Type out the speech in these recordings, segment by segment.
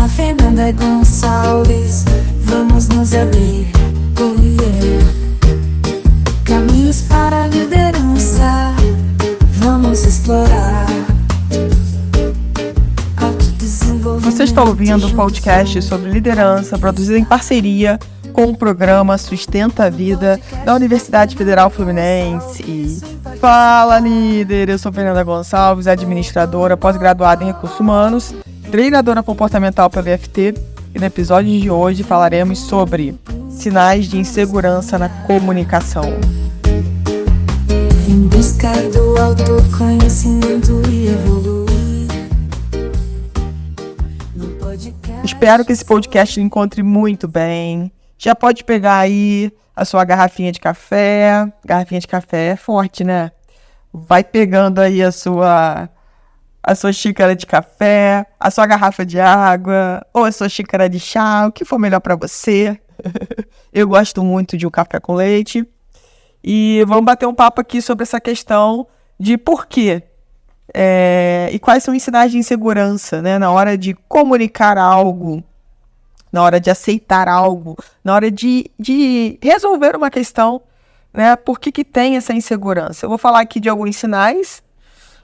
a Fernanda Gonçalves. Vamos nos abrir, viver caminhos para a liderança. Vamos explorar. Você está ouvindo um podcast sobre liderança produzido em parceria com o programa Sustenta a Vida da Universidade Federal Fluminense. Fala, líder! Eu sou Fernanda Gonçalves, administradora, pós-graduada em Recursos Humanos, treinadora comportamental pelo IFT, e no episódio de hoje falaremos sobre sinais de insegurança na comunicação. Em busca do autoconhecimento e evoluir. Espero que esse podcast lhe encontre muito bem. Já pode pegar aí a sua garrafinha de café. Garrafinha de café é forte, né? Vai pegando aí a sua xícara de café, a sua garrafa de água, ou a sua xícara de chá, o que for melhor para você. Eu gosto muito de um café com leite. E vamos bater um papo aqui sobre essa questão de por quê. E quais são os sinais de insegurança, né? Na hora de comunicar algo, na hora de aceitar algo, na hora de resolver uma questão, né? Por que tem essa insegurança? Eu vou falar aqui de alguns sinais,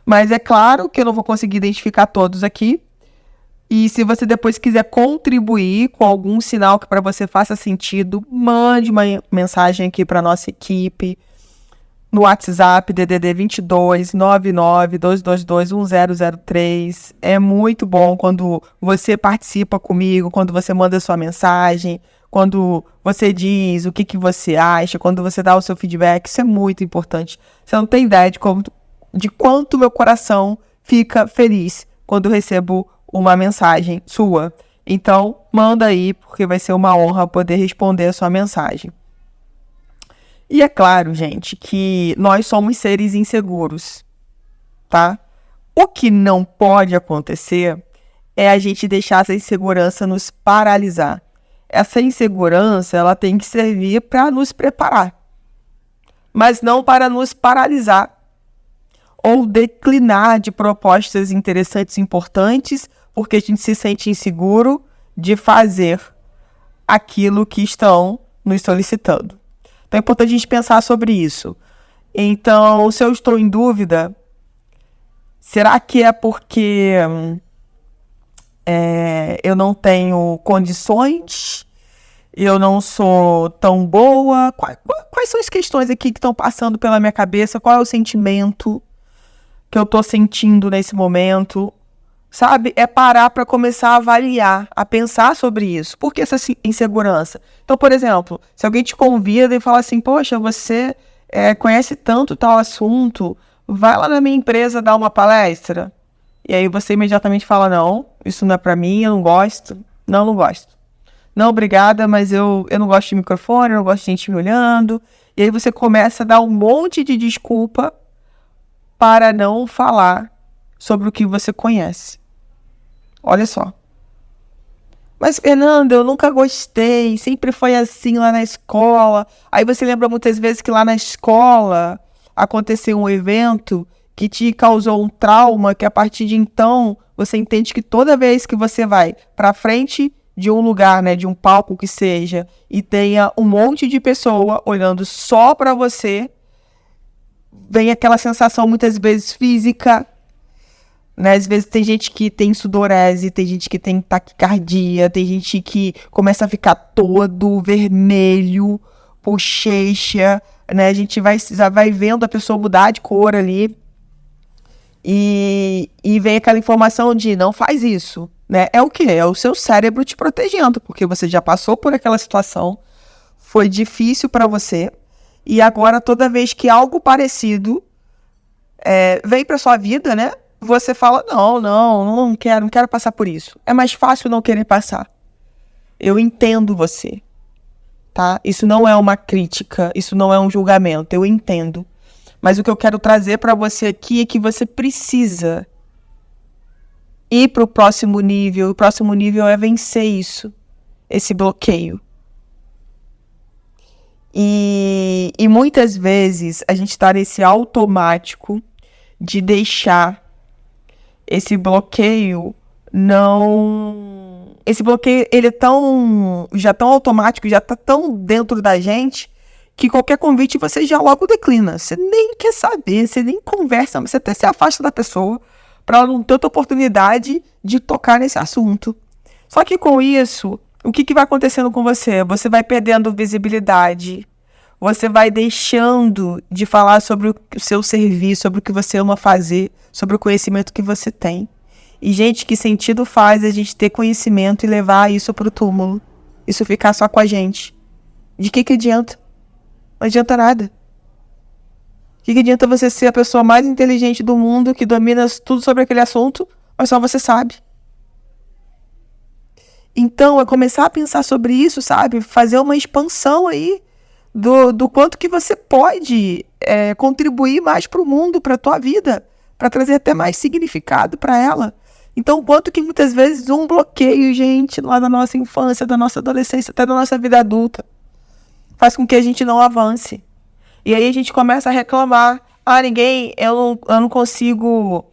mas é claro que eu não vou conseguir identificar todos aqui. E se você depois quiser contribuir com algum sinal que para você faça sentido, mande uma mensagem aqui para nossa equipe no WhatsApp DDD 22 99 222 1003. É muito bom quando você participa comigo, quando você manda sua mensagem, quando você diz o que você acha, quando você dá o seu feedback. Isso é muito importante. Você não tem ideia de quanto meu coração fica feliz quando eu recebo uma mensagem sua. Então, manda aí, porque vai ser uma honra poder responder a sua mensagem. E é claro, gente, que nós somos seres inseguros, tá? O que não pode acontecer é a gente deixar essa insegurança nos paralisar. Essa insegurança, ela tem que servir para nos preparar, mas não para nos paralisar ou declinar de propostas interessantes e importantes, porque a gente se sente inseguro de fazer aquilo que estão nos solicitando. Então é importante a gente pensar sobre isso. Então, se eu estou em dúvida, será que é porque eu não tenho condições? Eu não sou tão boa? Quais são as questões aqui que estão passando pela minha cabeça? Qual é o sentimento que eu estou sentindo nesse momento? Sabe? É parar para começar a avaliar, a pensar sobre isso. Por que essa insegurança? Então, por exemplo, se alguém te convida e fala assim, poxa, você conhece tanto tal assunto, vai lá na minha empresa dar uma palestra. E aí você imediatamente fala, não, isso não é para mim, eu não gosto. Não gosto. Não, obrigada, mas eu não gosto de microfone, eu não gosto de gente me olhando. E aí você começa a dar um monte de desculpa para não falar sobre o que você conhece. Olha só. Mas, Fernanda, eu nunca gostei, sempre foi assim lá na escola. Aí você lembra muitas vezes que lá na escola aconteceu um evento que te causou um trauma, que a partir de então você entende que toda vez que você vai para frente de um lugar, né, de um palco que seja, e tenha um monte de pessoa olhando só para você, vem aquela sensação muitas vezes física, né? Às vezes tem gente que tem sudorese, tem gente que tem taquicardia, tem gente que começa a ficar todo vermelho, bochecha, né? A gente já vai vendo a pessoa mudar de cor ali e vem aquela informação de não faz isso, né? É o quê? É o seu cérebro te protegendo, porque você já passou por aquela situação, foi difícil para você, e agora toda vez que algo parecido vem para sua vida, né? Você fala, não quero passar por isso. É mais fácil não querer passar. Eu entendo você, tá? Isso não é uma crítica, isso não é um julgamento, eu entendo. Mas o que eu quero trazer para você aqui é que você precisa ir para o próximo nível. O próximo nível é vencer isso, esse bloqueio. E muitas vezes a gente está nesse automático de deixar esse bloqueio não esse bloqueio, ele é já tão automático, já tá tão dentro da gente, que qualquer convite você já logo declina. Você nem quer saber, você nem conversa, você até se afasta da pessoa para ela não ter outra oportunidade de tocar nesse assunto. Só que com isso, o que vai acontecendo com você? Você vai perdendo visibilidade, você vai deixando de falar sobre o seu serviço, sobre o que você ama fazer, sobre o conhecimento que você tem. E, gente, que sentido faz a gente ter conhecimento e levar isso pro túmulo? Isso ficar só com a gente? De que adianta? Não adianta nada. De que adianta você ser a pessoa mais inteligente do mundo, que domina tudo sobre aquele assunto, mas só você sabe? Então, é começar a pensar sobre isso, sabe? Fazer uma expansão aí do quanto que você pode contribuir mais para o mundo, para a tua vida, para trazer até mais significado para ela. Então, o quanto que muitas vezes um bloqueio, gente, lá da nossa infância, da nossa adolescência, até da nossa vida adulta, faz com que a gente não avance. E aí a gente começa a reclamar. Eu não consigo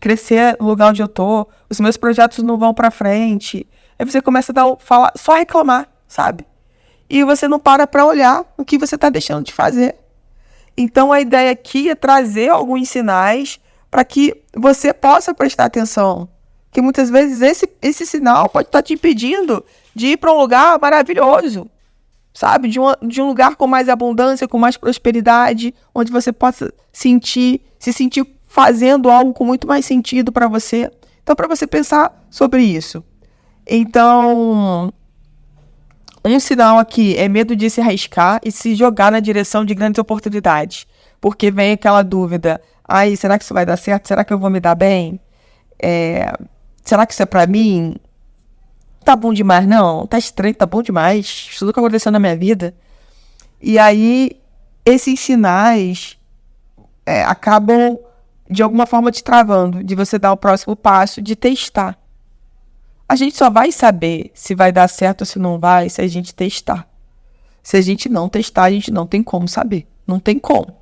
crescer no lugar onde eu tô, os meus projetos não vão pra frente. Aí você começa a só reclamar, sabe? E você não para olhar o que você tá deixando de fazer. Então a ideia aqui é trazer alguns sinais para que você possa prestar atenção. Que muitas vezes esse sinal pode estar te impedindo de ir para um lugar maravilhoso, sabe? De um lugar com mais abundância, com mais prosperidade, onde você possa se sentir fazendo algo com muito mais sentido para você. Então, para você pensar sobre isso. Então, um sinal aqui é medo de se arriscar e se jogar na direção de grandes oportunidades. Porque vem aquela dúvida, será que isso vai dar certo? Será que eu vou me dar bem? Será que isso é pra mim? Tá bom demais, não? Tá estranho, tá bom demais. Tudo que aconteceu na minha vida. E aí, esses sinais acabam, de alguma forma, te travando, de você dar o próximo passo, de testar. A gente só vai saber se vai dar certo ou se não vai, se a gente testar. Se a gente não testar, a gente não tem como saber. Não tem como.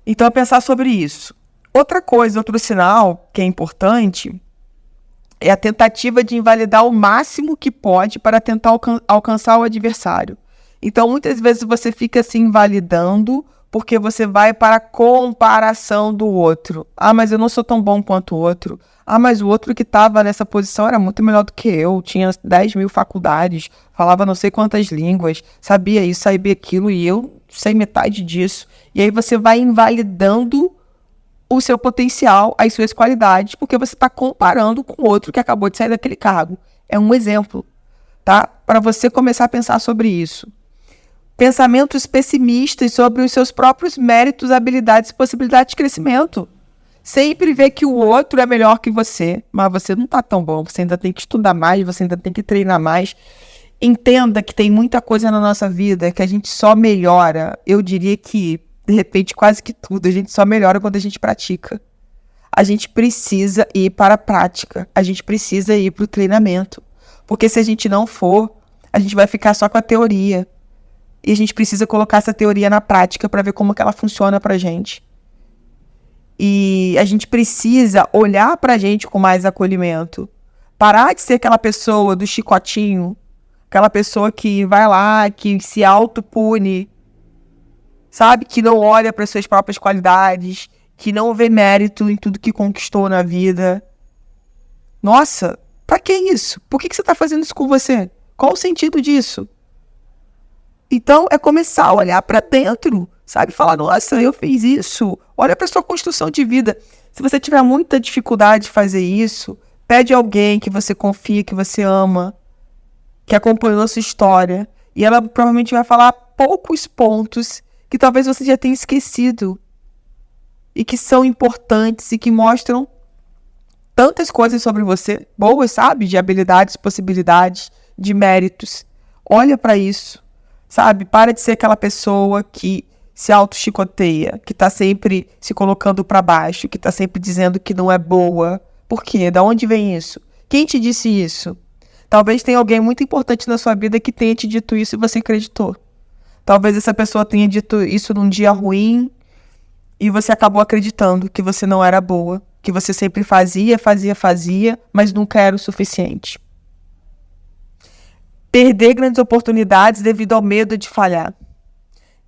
Então, é pensar sobre isso. Outro sinal que é importante é a tentativa de invalidar o máximo que pode para tentar alcançar o adversário. Então, muitas vezes você fica se invalidando porque você vai para a comparação do outro. Mas eu não sou tão bom quanto o outro. Mas o outro que estava nessa posição era muito melhor do que eu. Tinha 10 mil faculdades, falava não sei quantas línguas, sabia isso, sabia aquilo, e eu sei metade disso. E aí você vai invalidando o seu potencial, as suas qualidades, porque você está comparando com o outro que acabou de sair daquele cargo. É um exemplo, tá? Para você começar a pensar sobre isso. Pensamentos pessimistas sobre os seus próprios méritos, habilidades e possibilidades de crescimento. Sempre ver que o outro é melhor que você, mas você não está tão bom, você ainda tem que estudar mais, você ainda tem que treinar mais. Entenda que tem muita coisa na nossa vida que a gente só melhora. Eu diria que, de repente, quase que tudo. A gente só melhora quando a gente pratica. A gente precisa ir para a prática. A gente precisa ir para o treinamento. Porque se a gente não for, a gente vai ficar só com a teoria. E a gente precisa colocar essa teoria na prática para ver como que ela funciona para a gente. E a gente precisa olhar para a gente com mais acolhimento. Parar de ser aquela pessoa do chicotinho. Aquela pessoa que vai lá, que se autopune, sabe? Que não olha para suas próprias qualidades, que não vê mérito em tudo que conquistou na vida. Nossa, pra que isso? Por que você tá fazendo isso com você? Qual o sentido disso? Então, é começar a olhar para dentro, sabe? Falar, nossa, eu fiz isso. Olha para sua construção de vida. Se você tiver muita dificuldade de fazer isso, pede alguém que você confia, que você ama, que acompanhou a sua história, e ela provavelmente vai falar poucos pontos que talvez você já tenha esquecido e que são importantes e que mostram tantas coisas sobre você, boas, sabe? De habilidades, possibilidades, de méritos. Olha para isso, sabe? Para de ser aquela pessoa que se auto-chicoteia, que tá sempre se colocando para baixo, que tá sempre dizendo que não é boa. Por quê? Da onde vem isso? Quem te disse isso? Talvez tenha alguém muito importante na sua vida que tenha te dito isso e você acreditou. Talvez essa pessoa tenha dito isso num dia ruim e você acabou acreditando que você não era boa. que você sempre fazia, mas nunca era o suficiente. Perder grandes oportunidades devido ao medo de falhar.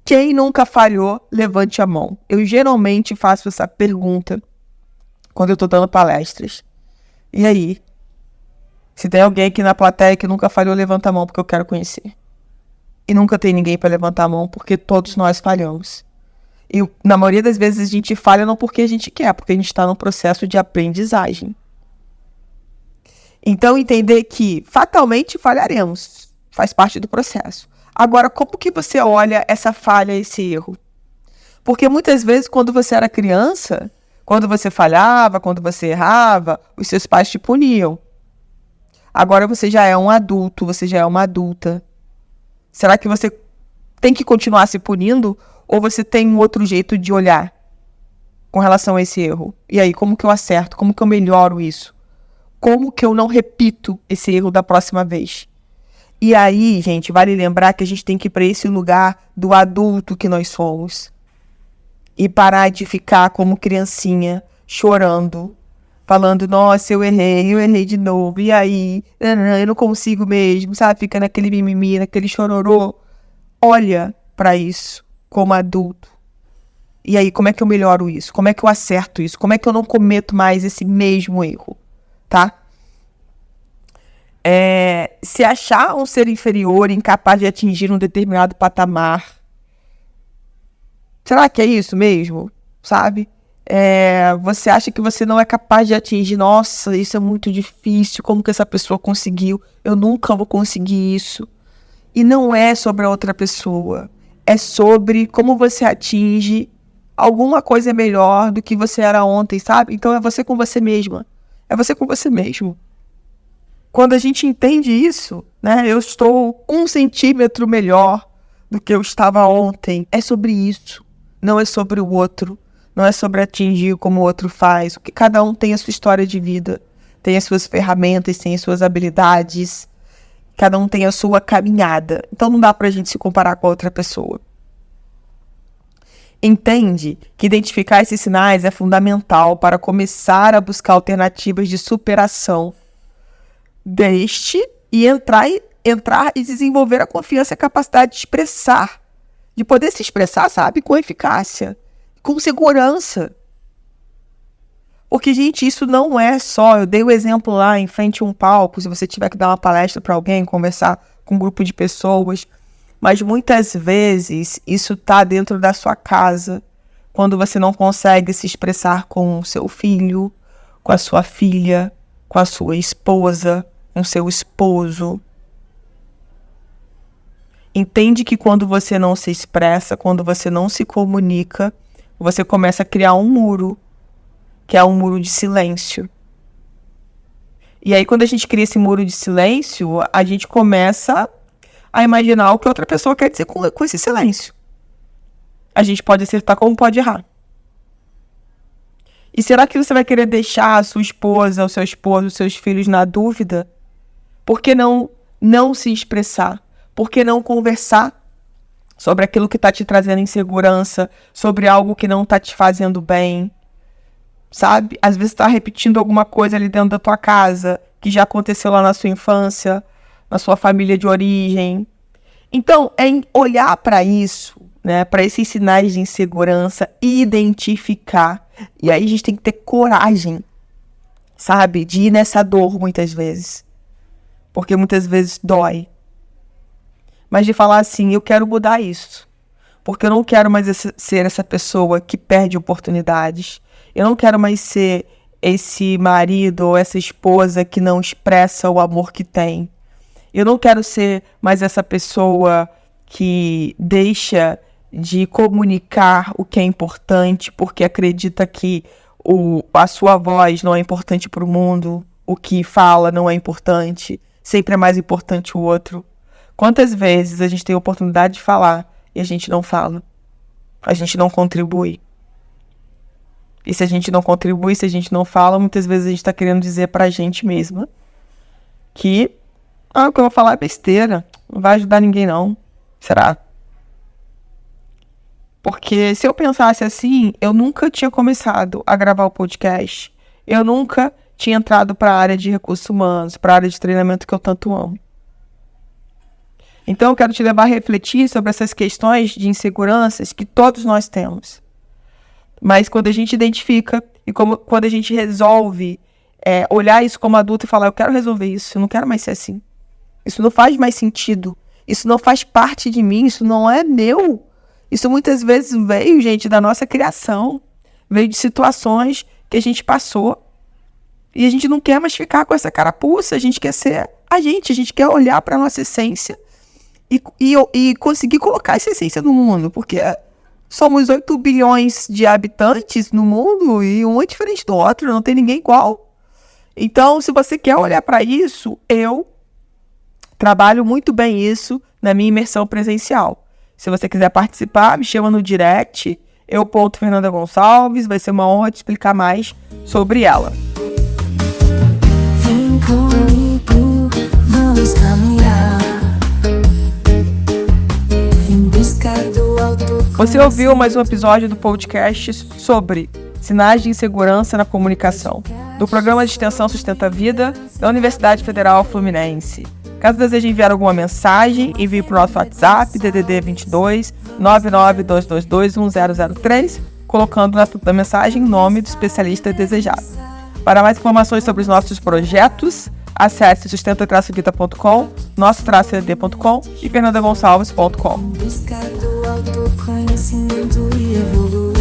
Quem nunca falhou, levante a mão. Eu geralmente faço essa pergunta quando eu estou dando palestras. E aí? Se tem alguém aqui na plateia que nunca falhou, levanta a mão porque eu quero conhecer. E nunca tem ninguém para levantar a mão porque todos nós falhamos. E na maioria das vezes a gente falha não porque a gente quer, porque a gente está num processo de aprendizagem. Então entender que fatalmente falharemos, faz parte do processo. Agora, como que você olha essa falha, esse erro? Porque muitas vezes quando você era criança, quando você falhava, quando você errava, os seus pais te puniam. Agora você já é um adulto, você já é uma adulta. Será que você tem que continuar se punindo ou você tem um outro jeito de olhar com relação a esse erro? E aí, como que eu acerto? Como que eu melhoro isso? Como que eu não repito esse erro da próxima vez? E aí, gente, vale lembrar que a gente tem que ir para esse lugar do adulto que nós somos. E parar de ficar como criancinha, chorando, falando, nossa, eu errei de novo, e aí, eu não consigo mesmo, sabe? Fica naquele mimimi, naquele chororô. Olha para isso como adulto. E aí, como é que eu melhoro isso? Como é que eu acerto isso? Como é que eu não cometo mais esse mesmo erro? Tá? Se achar um ser inferior, incapaz de atingir um determinado patamar, será que é isso mesmo? Sabe? Você acha que você não é capaz de atingir, nossa, isso é muito difícil, como que essa pessoa conseguiu? Eu nunca vou conseguir isso. E não é sobre a outra pessoa, é sobre como você atinge alguma coisa melhor do que você era ontem, sabe? Então é você com você mesma, é você com você mesmo. Quando a gente entende isso, né, eu estou 1 centímetro melhor do que eu estava ontem, é sobre isso, não é sobre o outro. Não é sobre atingir como o outro faz, porque cada um tem a sua história de vida, tem as suas ferramentas, tem as suas habilidades, cada um tem a sua caminhada. Então não dá pra gente se comparar com a outra pessoa. Entende que identificar esses sinais é fundamental para começar a buscar alternativas de superação deste e entrar e desenvolver a confiança e a capacidade de expressar, de poder se expressar, sabe, com eficácia. Com segurança. Porque, gente, isso não é só... Eu dei o exemplo lá em frente a um palco, se você tiver que dar uma palestra para alguém, conversar com um grupo de pessoas. Mas muitas vezes isso está dentro da sua casa, quando você não consegue se expressar com o seu filho, com a sua filha, com a sua esposa, com o seu esposo. Entende que quando você não se expressa, quando você não se comunica, você começa a criar um muro, que é um muro de silêncio. E aí, quando a gente cria esse muro de silêncio, a gente começa a imaginar o que outra pessoa quer dizer com esse silêncio. A gente pode acertar como pode errar. E será que você vai querer deixar a sua esposa, o seu esposo, os seus filhos na dúvida? Por que não se expressar? Por que não conversar sobre aquilo que está te trazendo insegurança, sobre algo que não está te fazendo bem, sabe? Às vezes está repetindo alguma coisa ali dentro da tua casa, que já aconteceu lá na sua infância, na sua família de origem. Então, é olhar para isso, né, para esses sinais de insegurança e identificar. E aí a gente tem que ter coragem, sabe? De ir nessa dor muitas vezes. Porque muitas vezes dói. Mas de falar assim, eu quero mudar isso. Porque eu não quero mais ser essa pessoa que perde oportunidades. Eu não quero mais ser esse marido ou essa esposa que não expressa o amor que tem. Eu não quero ser mais essa pessoa que deixa de comunicar o que é importante porque acredita que a sua voz não é importante para o mundo, o que fala não é importante, sempre é mais importante o outro. Quantas vezes a gente tem a oportunidade de falar e a gente não fala? A gente não contribui. E se a gente não contribui, se a gente não fala, muitas vezes a gente está querendo dizer pra gente mesma que o que eu vou falar é besteira, não vai ajudar ninguém não. Será? Porque se eu pensasse assim, eu nunca tinha começado a gravar o podcast. eu nunca tinha entrado para a área de recursos humanos, para a área de treinamento que eu tanto amo. Então, eu quero te levar a refletir sobre essas questões de inseguranças que todos nós temos. Mas quando a gente identifica e quando a gente resolve olhar isso como adulto e falar, eu quero resolver isso, eu não quero mais ser assim. Isso não faz mais sentido. Isso não faz parte de mim, isso não é meu. Isso muitas vezes veio, gente, da nossa criação. Veio de situações que a gente passou. E a gente não quer mais ficar com essa carapuça, a gente quer ser a gente quer olhar para a nossa essência e conseguir colocar essa essência no mundo, porque somos 8 bilhões de habitantes no mundo e um é diferente do outro, não tem ninguém igual. Então, se você quer olhar para isso, eu trabalho muito bem isso na minha imersão presencial. Se você quiser participar, me chama no direct, Fernanda Gonçalves, vai ser uma honra te explicar mais sobre ela. Vem comigo, vamos caminhar em busca do autoconhecimento. Você ouviu mais um episódio do podcast sobre sinais de insegurança na comunicação, do programa de extensão Sustenta a Vida da Universidade Federal Fluminense. Caso deseje enviar alguma mensagem, envie para o nosso WhatsApp, DDD 22 99222 1003, colocando na mensagem o nome do especialista desejado. Para mais informações sobre os nossos projetos, acesse sustenta-vida.com, nosso-ed.com e fernandagonçalves.com. Busca do autoconhecimento e evoluir.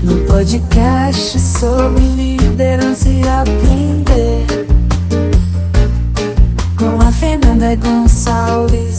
No podcast sobre liderança e aprender com a Fernanda Gonçalves.